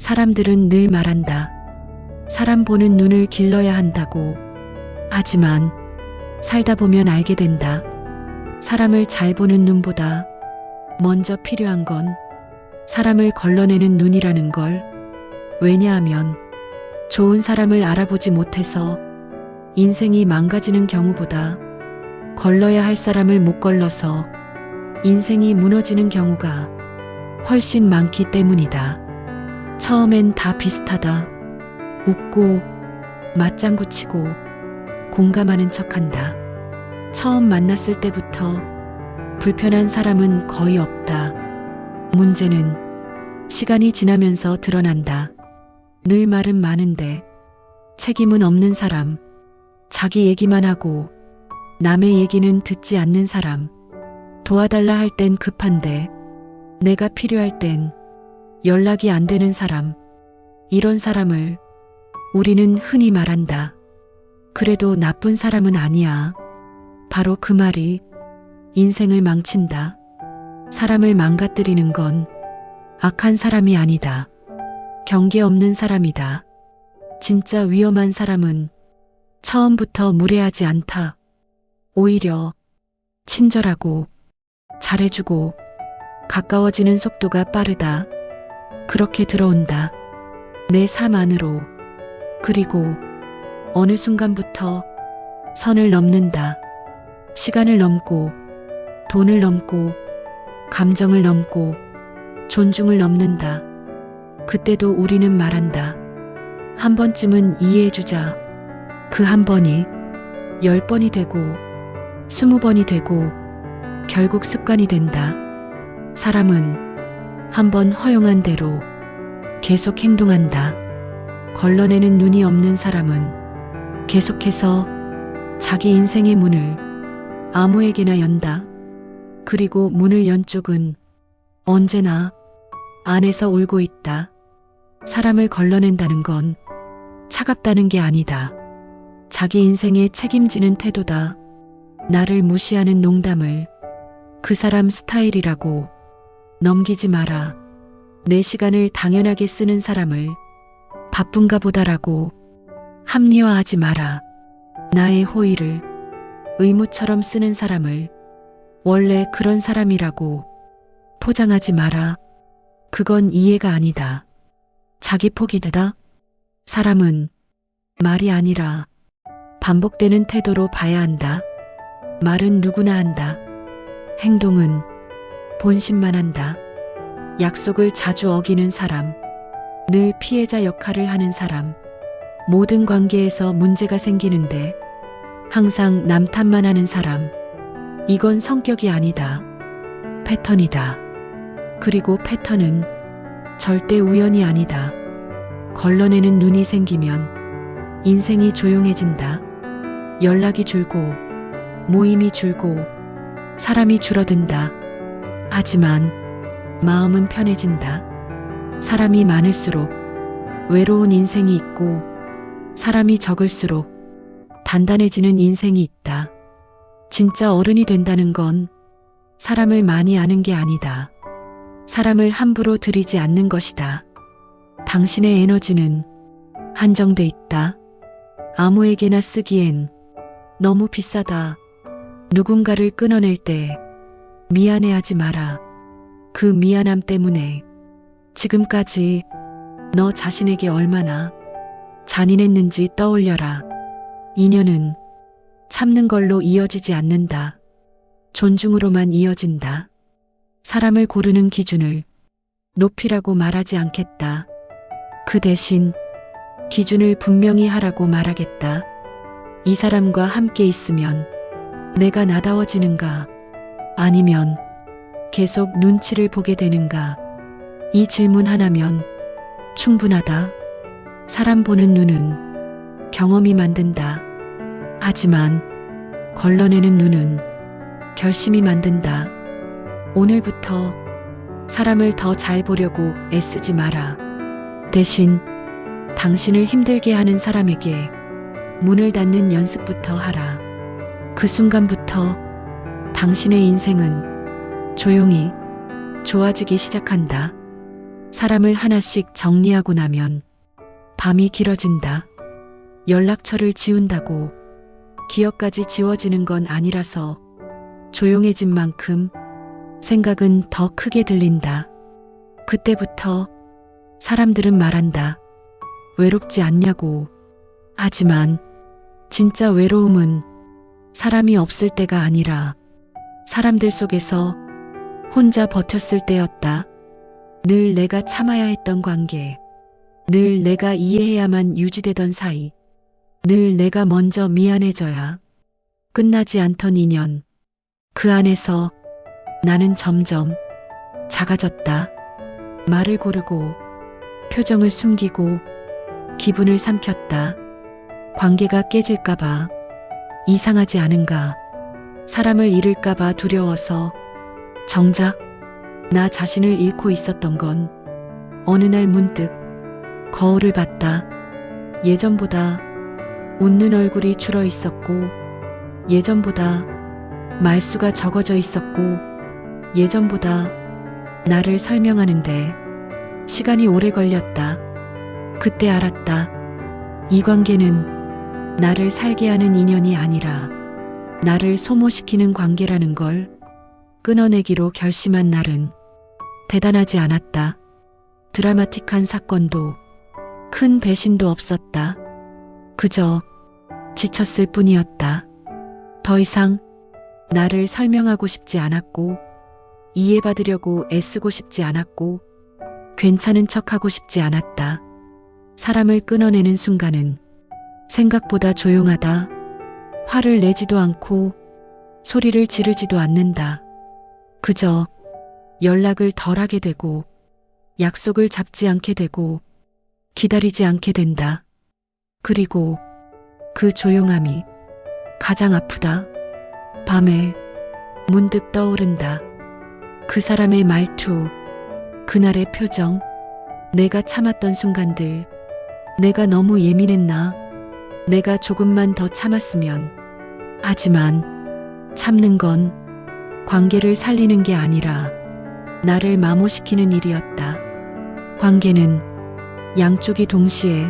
사람들은 늘 말한다. 사람 보는 눈을 길러야 한다고. 하지만 살다 보면 알게 된다. 사람을 잘 보는 눈보다 먼저 필요한 건 사람을 걸러내는 눈이라는 걸. 왜냐하면 좋은 사람을 알아보지 못해서 인생이 망가지는 경우보다 걸러야 할 사람을 못 걸러서 인생이 무너지는 경우가 훨씬 많기 때문이다. 처음엔 다 비슷하다. 웃고 맞장구 치고 공감하는 척한다. 처음 만났을 때부터 불편한 사람은 거의 없다. 문제는 시간이 지나면서 드러난다. 늘 말은 많은데 책임은 없는 사람, 자기 얘기만 하고 남의 얘기는 듣지 않는 사람, 도와달라 할 땐 급한데 내가 필요할 땐 연락이 안 되는 사람, 이런 사람을 우리는 흔히 말한다. 그래도 나쁜 사람은 아니야. 바로 그 말이 인생을 망친다. 사람을 망가뜨리는 건 악한 사람이 아니다. 경계 없는 사람이다. 진짜 위험한 사람은 처음부터 무례하지 않다. 오히려 친절하고 잘해주고 가까워지는 속도가 빠르다. 그렇게 들어온다. 내 삶 안으로. 그리고 어느 순간부터 선을 넘는다. 시간을 넘고 돈을 넘고 감정을 넘고 존중을 넘는다. 그때도 우리는 말한다. 한 번쯤은 이해해주자. 그 한 번이 10번이 되고 20번이 되고 결국 습관이 된다. 사람은 한 번 허용한 대로 계속 행동한다. 걸러내는 눈이 없는 사람은 계속해서 자기 인생의 문을 아무에게나 연다. 그리고 문을 연 쪽은 언제나 안에서 울고 있다. 사람을 걸러낸다는 건 차갑다는 게 아니다. 자기 인생에 책임지는 태도다. 나를 무시하는 농담을 그 사람 스타일이라고 넘기지 마라. 내 시간을 당연하게 쓰는 사람을 바쁜가 보다라고 합리화하지 마라. 나의 호의를 의무처럼 쓰는 사람을 원래 그런 사람이라고 포장하지 마라. 그건 이해가 아니다. 자기 포기다. 사람은 말이 아니라 반복되는 태도로 봐야 한다. 말은 누구나 한다. 행동은 본심만 한다. 약속을 자주 어기는 사람, 늘 피해자 역할을 하는 사람, 모든 관계에서 문제가 생기는데 항상 남 탓만 하는 사람, 이건 성격이 아니다. 패턴이다. 그리고 패턴은 절대 우연이 아니다. 걸러내는 눈이 생기면 인생이 조용해진다. 연락이 줄고 모임이 줄고 사람이 줄어든다. 하지만 마음은 편해진다. 사람이 많을수록 외로운 인생이 있고 사람이 적을수록 단단해지는 인생이 있다. 진짜 어른이 된다는 건 사람을 많이 아는 게 아니다. 사람을 함부로 들이지 않는 것이다. 당신의 에너지는 한정돼 있다. 아무에게나 쓰기엔 너무 비싸다. 누군가를 끊어낼 때 미안해하지 마라. 그 미안함 때문에 지금까지 너 자신에게 얼마나 잔인했는지 떠올려라. 인연은 참는 걸로 이어지지 않는다. 존중으로만 이어진다. 사람을 고르는 기준을 높이라고 말하지 않겠다. 그 대신 기준을 분명히 하라고 말하겠다. 이 사람과 함께 있으면 내가 나다워지는가? 아니면 계속 눈치를 보게 되는가? 이 질문 하나면 충분하다. 사람 보는 눈은 경험이 만든다. 하지만 걸러내는 눈은 결심이 만든다. 오늘부터 사람을 더 잘 보려고 애쓰지 마라. 대신 당신을 힘들게 하는 사람에게 문을 닫는 연습부터 하라. 그 순간부터 당신의 인생은 조용히 좋아지기 시작한다. 사람을 하나씩 정리하고 나면 밤이 길어진다. 연락처를 지운다고 기억까지 지워지는 건 아니라서 조용해진 만큼 생각은 더 크게 들린다. 그때부터 사람들은 말한다. 외롭지 않냐고. 하지만 진짜 외로움은 사람이 없을 때가 아니라 사람들 속에서 혼자 버텼을 때였다. 늘 내가 참아야 했던 관계, 늘 내가 이해해야만 유지되던 사이, 늘 내가 먼저 미안해져야 끝나지 않던 인연. 그 안에서 나는 점점 작아졌다. 말을 고르고 표정을 숨기고 기분을 삼켰다. 관계가 깨질까봐, 이상하지 않은가, 사람을 잃을까봐 두려워서 정작 나 자신을 잃고 있었던 건 어느 날 문득 거울을 봤다. 예전보다 웃는 얼굴이 줄어 있었고, 예전보다 말수가 적어져 있었고, 예전보다 나를 설명하는데 시간이 오래 걸렸다. 그때 알았다. 이 관계는 나를 살게 하는 인연이 아니라 나를 소모시키는 관계라는 걸 끊어내기로 결심한 날은 대단하지 않았다. 드라마틱한 사건도 큰 배신도 없었다. 그저 지쳤을 뿐이었다. 더 이상 나를 설명하고 싶지 않았고, 이해받으려고 애쓰고 싶지 않았고, 괜찮은 척하고 싶지 않았다. 사람을 끊어내는 순간은 생각보다 조용하다. 화를 내지도 않고 소리를 지르지도 않는다. 그저 연락을 덜 하게 되고, 약속을 잡지 않게 되고, 기다리지 않게 된다. 그리고 그 조용함이 가장 아프다. 밤에 문득 떠오른다. 그 사람의 말투, 그날의 표정, 내가 참았던 순간들. 내가 너무 예민했나? 내가 조금만 더 참았으면. 하지만 참는 건 관계를 살리는 게 아니라 나를 마모시키는 일이었다. 관계는 양쪽이 동시에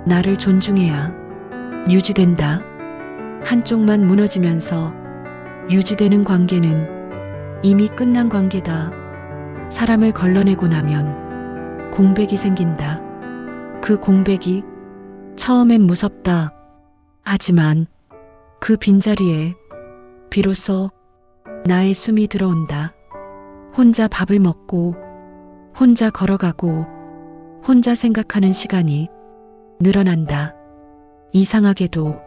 나를 존중해야 유지된다. 한쪽만 무너지면서 유지되는 관계는 이미 끝난 관계다. 사람을 걸러내고 나면 공백이 생긴다. 그 공백이 처음엔 무섭다. 하지만 그 빈자리에 비로소 나의 숨이 들어온다. 혼자 밥을 먹고, 혼자 걸어가고, 혼자 생각하는 시간이 늘어난다. 이상하게도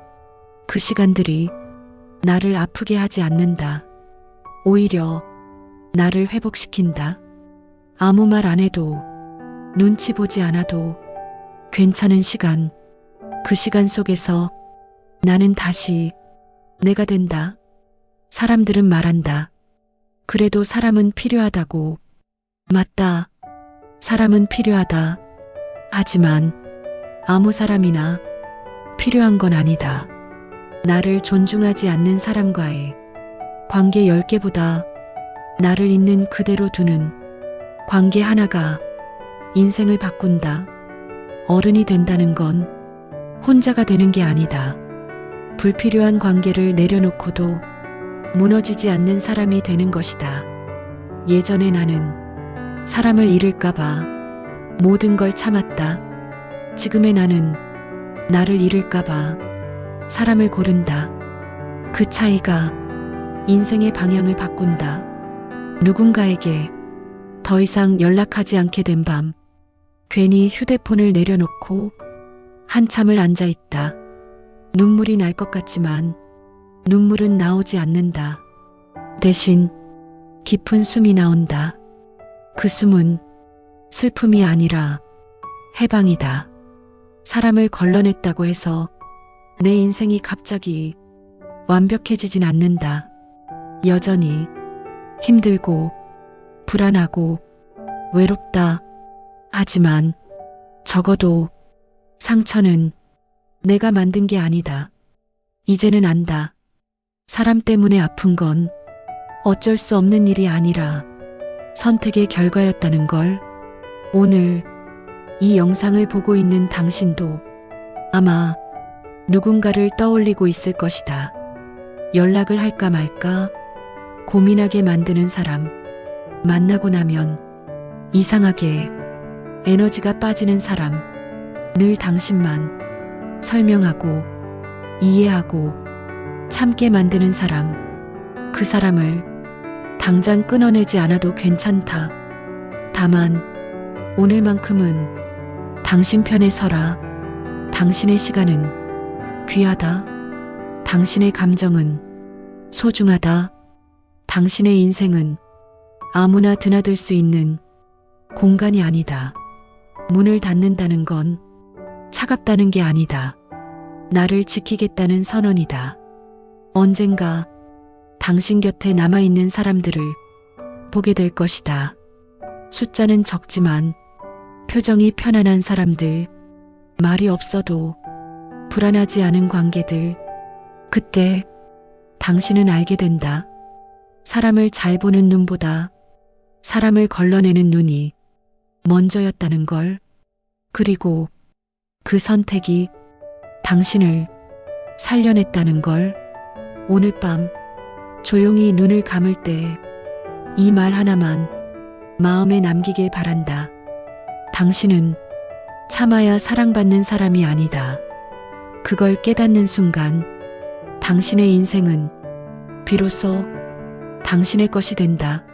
그 시간들이 나를 아프게 하지 않는다. 오히려 나를 회복시킨다. 아무 말 안 해도, 눈치 보지 않아도 괜찮은 시간. 그 시간 속에서 나는 다시 내가 된다. 사람들은 말한다. 그래도 사람은 필요하다고. 맞다. 사람은 필요하다. 하지만 아무 사람이나 필요한 건 아니다. 나를 존중하지 않는 사람과의 관계 10개보다 나를 있는 그대로 두는 관계 하나가 인생을 바꾼다. 어른이 된다는 건 혼자가 되는 게 아니다. 불필요한 관계를 내려놓고도 무너지지 않는 사람이 되는 것이다. 예전에 나는 사람을 잃을까봐 모든 걸 참았다. 지금의 나는 나를 잃을까봐 사람을 고른다. 그 차이가 인생의 방향을 바꾼다. 누군가에게 더 이상 연락하지 않게 된 밤, 괜히 휴대폰을 내려놓고 한참을 앉아 있다. 눈물이 날 것 같지만 눈물은 나오지 않는다. 대신 깊은 숨이 나온다. 그 숨은 슬픔이 아니라 해방이다. 사람을 걸러냈다고 해서 내 인생이 갑자기 완벽해지진 않는다. 여전히 힘들고 불안하고 외롭다. 하지만 적어도 상처는 내가 만든 게 아니다. 이제는 안다. 사람 때문에 아픈 건 어쩔 수 없는 일이 아니라 선택의 결과였다는 걸. 오늘 이 영상을 보고 있는 당신도 아마 누군가를 떠올리고 있을 것이다. 연락을 할까 말까 고민하게 만드는 사람, 만나고 나면 이상하게 에너지가 빠지는 사람, 늘 당신만 설명하고 이해하고 참게 만드는 사람, 그 사람을 당장 끊어내지 않아도 괜찮다. 다만 오늘만큼은 당신 편에 서라. 당신의 시간은 귀하다. 당신의 감정은 소중하다. 당신의 인생은 아무나 드나들 수 있는 공간이 아니다. 문을 닫는다는 건 차갑다는 게 아니다. 나를 지키겠다는 선언이다. 언젠가 당신 곁에 남아있는 사람들을 보게 될 것이다. 숫자는 적지만 표정이 편안한 사람들, 말이 없어도 불안하지 않은 관계들. 그때 당신은 알게 된다. 사람을 잘 보는 눈보다 사람을 걸러내는 눈이 먼저였다는 걸. 그리고 그 선택이 당신을 살려냈다는 걸. 오늘 밤 조용히 눈을 감을 때 이 말 하나만 마음에 남기길 바란다. 당신은 참아야 사랑받는 사람이 아니다. 그걸 깨닫는 순간 당신의 인생은 비로소 당신의 것이 된다.